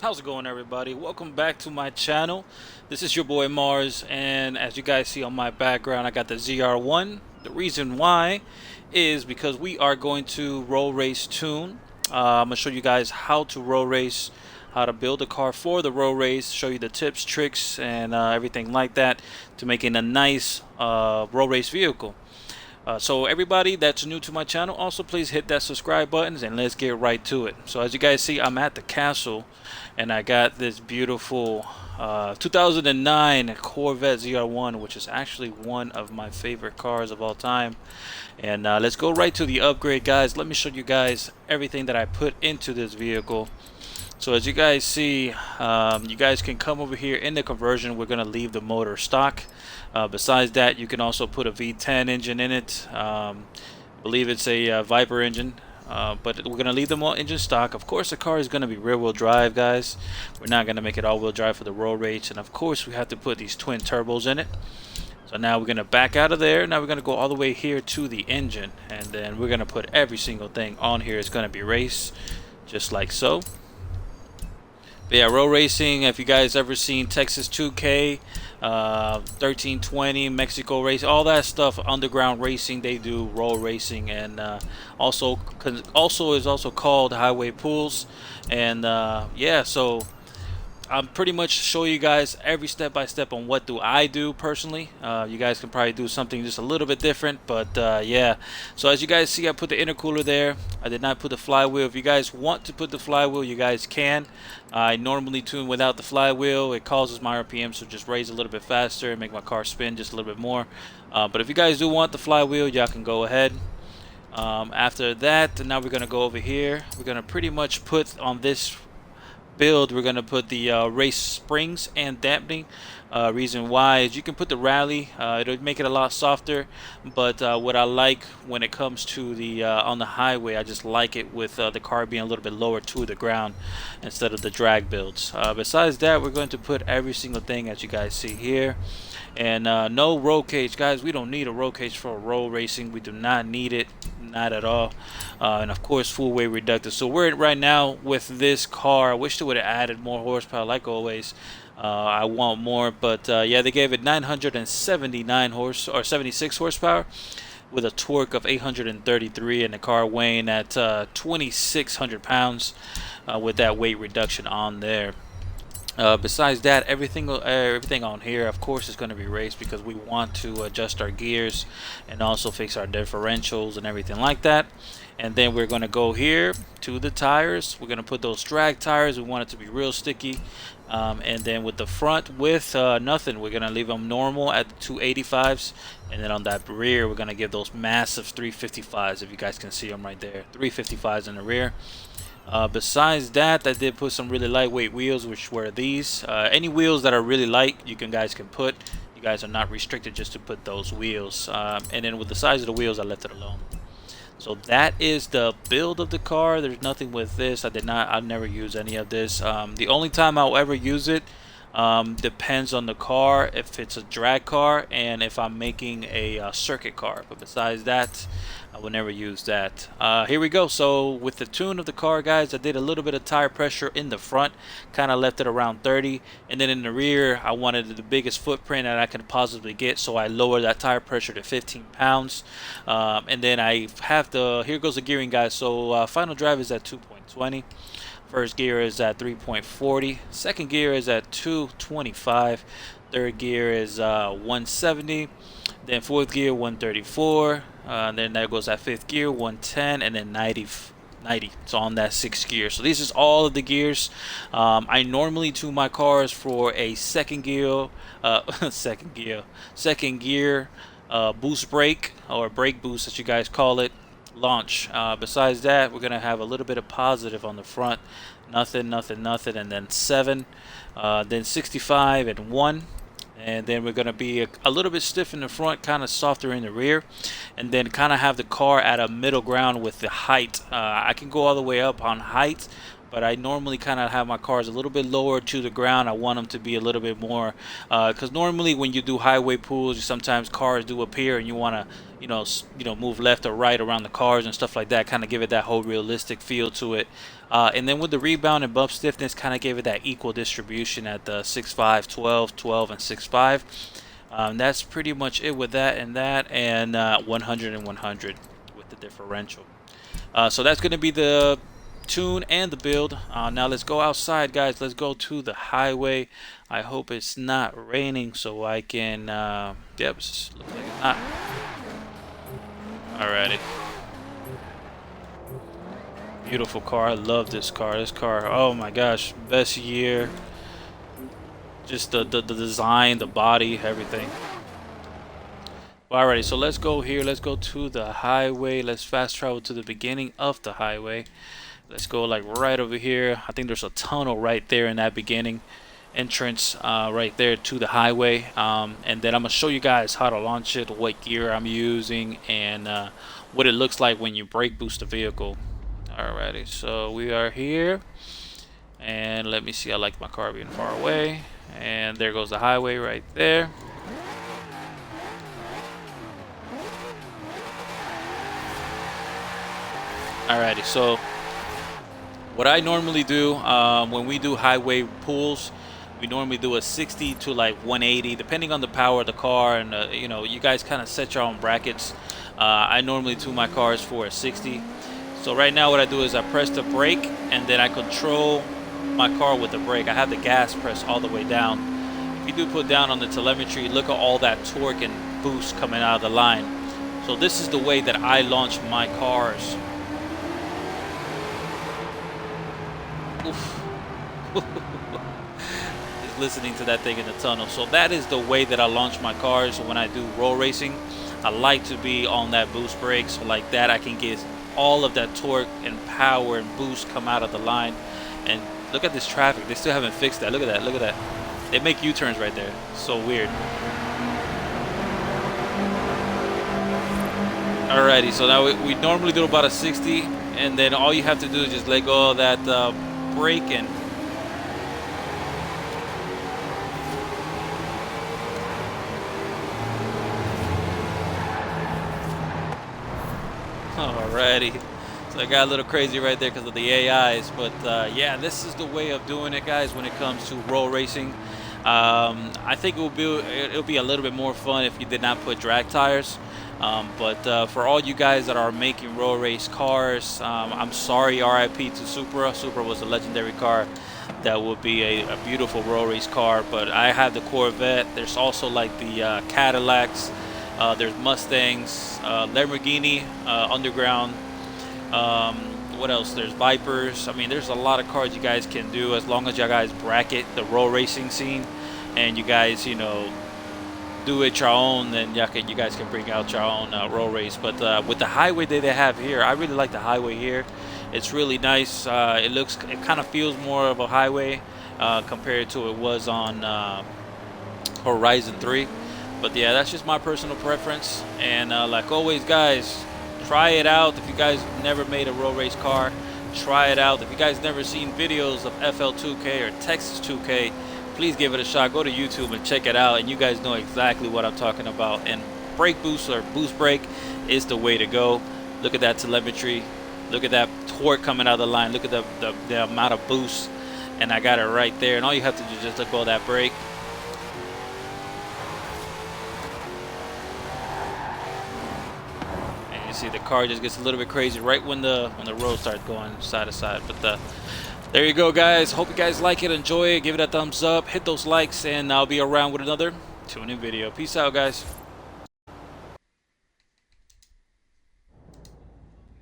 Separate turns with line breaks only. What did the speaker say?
How's it going, everybody? Welcome back to my channel. This is your boy Mars, and as you guys see on my background, I got the ZR1. The reason why is because we are going to roll race tune. I'm gonna show you guys how to roll race, how to build a car for the roll race, show you the tips, tricks, and everything like that to making a nice roll race vehicle. So everybody that's new to my channel, also please hit that subscribe button and let's get right to it. So as you guys see, I'm at the castle and I got this beautiful 2009 Corvette Zr1, which is actually one of my favorite cars of all time. And let's go right to the upgrade, guys. Let me show you guys everything that I put into this vehicle. So as you guys see, you guys can come over here in the conversion. We're going to leave the motor stock. Besides that, you can also put a V10 engine in it. I believe it's a Viper engine. But we're going to leave the engine stock. Of course, the car is going to be rear-wheel drive, guys. We're not going to make it all-wheel drive for the road race. And of course, we have to put these twin turbos in it. So now we're going to back out of there. Now we're going to go all the way here to the engine. And then we're going to put every single thing on here. It's going to be race, just like so. But yeah, road racing, if you guys ever seen Texas 2K, 1320, Mexico race, all that stuff, underground racing, they do road racing, and also is also called highway pools. And yeah, so I'm pretty much show you guys every step by step on what do I do personally. You guys can probably do something just a little bit different, but yeah. So as you guys see, I put the intercooler there. I did not put the flywheel. If you guys want to put the flywheel, you guys can. I normally tune without the flywheel. It causes my RPM, so just raise a little bit faster and make my car spin just a little bit more. But if you guys do want the flywheel, y'all can go ahead. After that, now we're gonna go over here. We're gonna pretty much put on this build, we're gonna put the race springs and dampening. Reason why is you can put the rally, it'll make it a lot softer, but what I like when it comes to the on the highway, I just like it with the car being a little bit lower to the ground instead of the drag builds. Besides that, we're going to put every single thing as you guys see here. And no roll cage, guys. We don't need a roll cage for roll racing. We do not need it, not at all. And of course, full weight reductor. So we're right now with this car. I wish they would have added more horsepower, like always. I want more, but yeah, they gave it 979 horse or 76 horsepower with a torque of 833, and the car weighing at 2,600 pounds with that weight reduction on there. Besides that, everything on here, of course, is going to be raced because we want to adjust our gears and also fix our differentials and everything like that. And then we're going to go here to the tires. We're going to put those drag tires. We want it to be real sticky. And then with the front width, nothing. We're going to leave them normal at the 285s. And then on that rear, we're going to give those massive 355s, if you guys can see them right there. 355s in the rear. Besides that, I did put some really lightweight wheels, which were these. Any wheels that are really light, you guys can put. You guys are not restricted just to put those wheels. And then with the size of the wheels, I left it alone. So that is the build of the car. There's nothing with this. I've never used any of this. The only time I'll ever use it depends on the car, if it's a drag car and if I'm making a circuit car. But besides that, I will never use that. Here we go. So with the tune of the car, guys, I did a little bit of tire pressure in the front, kind of left it around 30, and then in the rear I wanted the biggest footprint that I could possibly get, so I lowered that tire pressure to 15 pounds. And then I have the, here goes the gearing, guys. So final drive is at 2.20. First gear is at 3.40. Second gear is at 225. Third gear is 170. Then fourth gear 134. Then that goes at fifth gear 110, and then 90. So on that sixth gear. So this is all of the gears. I normally tune my cars for a second gear boost brake, or brake boost as you guys call it, launch. Besides that, we're gonna have a little bit of positive on the front, nothing, and then 7, then 65 and 1, and then we're gonna be a little bit stiff in the front, kind of softer in the rear, and then kind of have the car at a middle ground with the height. I can go all the way up on height, but I normally kind of have my cars a little bit lower to the ground. I want them to be a little bit more, because normally when you do highway pools, sometimes cars do appear and you want to move left or right around the cars and stuff like that, kind of give it that whole realistic feel to it. And then with the rebound and bump stiffness, kind of gave it that equal distribution at the 6.5, 12, 12, and 6.5. That's pretty much it with that, and 100 and 100 with the differential. So that's going to be the tune and the build. Now let's go outside, guys. Let's go to the highway. I hope it's not raining so I can yep, looks like it's not. Alrighty. Beautiful car. I love this car. This car, oh my gosh, best year. Just the design, the body, everything. Alrighty, so let's go here. Let's go to the highway. Let's fast travel to the beginning of the highway. Let's go like right over here. I think there's a tunnel right there in that beginning entrance right there to the highway. And then I'm gonna show you guys how to launch it, what gear I'm using, and what it looks like when you brake boost the vehicle. Alrighty, so we are here, and let me see. I like my car being far away, and there goes the highway right there. Alrighty, so what I normally do when we do highway pulls, we normally do a 60 to like 180, depending on the power of the car, and you guys kind of set your own brackets. I normally tune my cars for a 60. So right now what I do is I press the brake, and then I control my car with the brake. I have the gas pressed all the way down. If you do put down on the telemetry, look at all that torque and boost coming out of the line. So this is the way that I launch my cars. Just listening to that thing in the tunnel. So that is the way that I launch my cars when I do roll racing. I like to be on that boost brake, so like that I can get all of that torque and power and boost come out of the line. And look at this traffic. They still haven't fixed that. Look at that. Look at that. They make U-turns right there. So weird. Alrighty, so now we normally do about a 60, and then all you have to do is just let go of that brake and alrighty. So I got a little crazy right there because of the AIs, but yeah, this is the way of doing it, guys, when it comes to roll racing. I think it'll be a little bit more fun if you did not put drag tires. But for all you guys that are making roll race cars, I'm sorry, RIP to Supra. Supra was a legendary car that would be a beautiful roll race car. But I have the Corvette. There's also like the Cadillacs. There's Mustangs, Lamborghini, Underground. What else? There's Vipers. I mean, there's a lot of cars you guys can do as long as you guys bracket the roll racing scene, and you guys, do it your own, then you guys can bring out your own roll race. But with the highway that they have here, I really like the highway here. It's really nice. It kind of feels more of a highway compared to it was on Horizon 3. But yeah, that's just my personal preference. And like always, guys, try it out. If you guys never made a roll race car, try it out. If you guys never seen videos of FL2K or Texas 2K, please give it a shot. Go to YouTube and check it out, and you guys know exactly what I'm talking about. And brake boost or boost brake is the way to go. Look at that telemetry. Look at that torque coming out of the line. Look at the amount of boost, and I got it right there. And all you have to do is just let go of that brake. And you see the car just gets a little bit crazy right when the road starts going side to side. But there you go, guys. Hope you guys like it, enjoy it, give it a thumbs up, hit those likes, and I'll be around with another tuning video. Peace out, guys.